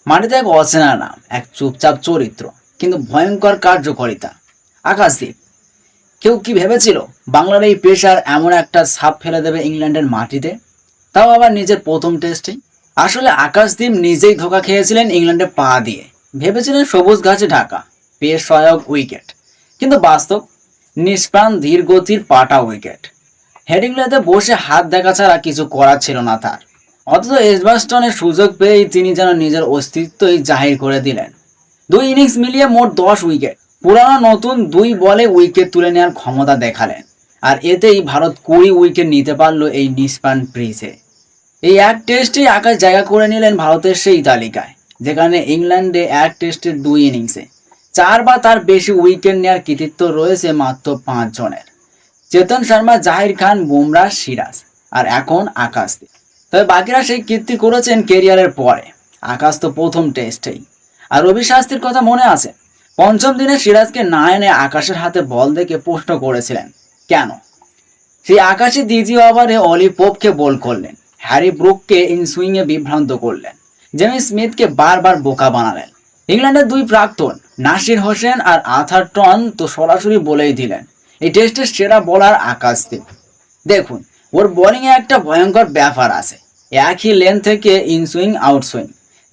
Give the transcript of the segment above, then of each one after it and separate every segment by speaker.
Speaker 1: মাটিতে এক অচেনা নাম, এক চুপচাপ চরিত্র, কিন্তু ভয়ঙ্কর কার্যকারিতা। আকাশদীপ। কেউ কি ভেবেছিল বাংলার এই পেসার এমন একটা ছাপ ফেলে দেবে ইংল্যান্ডের মাটিতে, তাও আবার নিজের প্রথম টেস্টেই? আসলে আকাশদীপ নিজেই ধোকা খেয়েছিলেন ইংল্যান্ডে পা দিয়ে। ভেবেছিলেন সবুজ গাছে ঢাকা, পেস সহায়ক উইকেট, কিন্তু বাস্তব নিষ্প্রাণ ধীর গতির পাটা উইকেট। হেডিংলেতে বসে হাত দেখা ছাড়া কিছু করার ছিল না তার। অথচ এজবাস্টনের সুযোগ পেয়েই তিনি যেন নিজের অস্তিত্বই জাহির করে দিলেন। দুই ইনিংস মিলিয়ে মোট 10 উইকেট, পুরানো নতুন দুই বলে উইকেট তুলে নেওয়ার ক্ষমতা দেখালেন। আর এতেই ভারত 20 উইকেট নিতে পারল এই নিষ্প্রাণ ব্রিজে। এই এক টেস্টেই আকাশ জায়গা করে নিলেন ভারতের সেই তালিকায়, যেখানে ইংল্যান্ডে এক টেস্টের 2 ইনিংসে 4 বা তার বেশি উইকেট নেওয়ার কৃতিত্ব রয়েছে মাত্র 5 জনের। চেতন শর্মা, জাহির খান, বুমরাহ, সিরাজ, আর এখন আকাশদীপ। তবে বাকিরা সেই কীর্তি করেছেন কেরিয়ারের পরে, আকাশ তো প্রথম টেস্টেই। আর রবি শাস্ত্রীর কথা মনে আছে? পঞ্চম দিনে সিরাজকে না এনে আকাশের হাতে বল দেখে প্রশ্ন করেছিলেন কেন। সেই আকাশই দ্বিতীয় ওভারে অলি পোপকে বোল্ড করলেন, হ্যারি ব্রুককে ইনসুইংয়ে বিভ্রান্ত করলেন, জেমি স্মিথকে বারবার বোকা বানালেন। ইংল্যান্ডের দুই প্রাক্তন নাসির হোসেন আর আর্থার টন তো সরাসরি বলেই দিলেন এই টেস্টের সেরা বোলার আকাশদীপ। দেখুন, ওর বোলিংয়ে একটা ভয়ঙ্কর ব্যাপার আছে। একই লেন থেকে ইনসুইং আউটসুইং,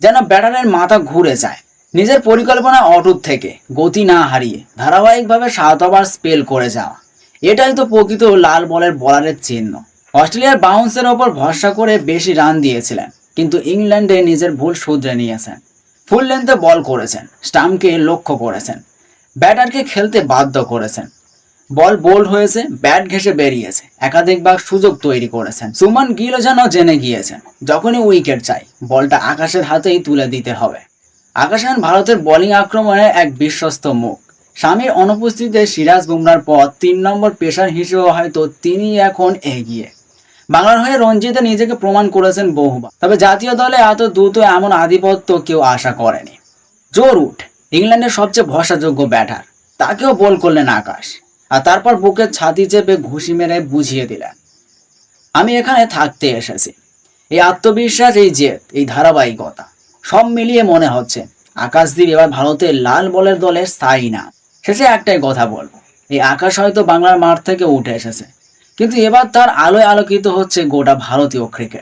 Speaker 1: যেন ব্যাটারের মাথা ঘুরে যায়। নিজের পরিকল্পনা অটুট থেকে গতি না হারিয়ে ধারাবাহিকভাবে 7 ওভার স্পেল করে যাওয়া, এটাই তো প্রকৃত লাল বলের বলারের চিহ্ন। অস্ট্রেলিয়ার বাউন্সের ওপর ভরসা করে বেশি রান দিয়েছিলেন, কিন্তু ইংল্যান্ডে নিজের ভুল শুধরে নিয়েছেন। ফুল লেন্থে বল করেছেন, স্টাম্পকে লক্ষ্য করেছেন, ব্যাটারকে খেলতে বাধ্য করেছেন। বল বোল্ড হয়েছে, ব্যাট ঘেঁষে বেরিয়েছে, একাধিকবার সুযোগ তৈরি করেছেন। সুমন গিলও যেন জেনে গিয়েছেন যখনই উইকেট চাই বলটা আকাশের হাতেই তুলে দিতে হবে। আকাশ ভারতের বোলিং আক্রমণের এক বিশ্বস্ত মুখ। স্বামীর অনুপস্থিতিতে সিরাজ বুমরার পর 3 নম্বর পেসার হিসেবে হয়তো তিনি এখন এগিয়ে। বাংলার হয়ে রঞ্জিতে নিজেকে প্রমাণ করেছেন বহুবার, তবে জাতীয় দলে এত দ্রুত এমন আধিপত্য কেউ আশা করেনি। জো রুট, ইংল্যান্ডের সবচেয়ে ভরসাযোগ্য ব্যাটার, তাকেও বোল্ড করলেন আকাশ, আর তারপর বুকের ছাতি চেপে ঘুষি মেরে বুঝিয়ে দিলেন আমি এখানে থাকতে এসেছি। এই আত্মবিশ্বাস, এই জেদ, এই ধারাবাহিকতা, সব মিলিয়ে মনে হচ্ছে আকাশদীপ এবার ভারতের লাল বলের দলে স্থায়ী না। শেষে একটাই কথা বলবো, এই আকাশ হয়তো বাংলার মাঠ থেকে উঠে এসেছে, কিন্তু এবার তার আলোয় আলোকিত হচ্ছে গোটা ভারতীয় ক্রিকেট।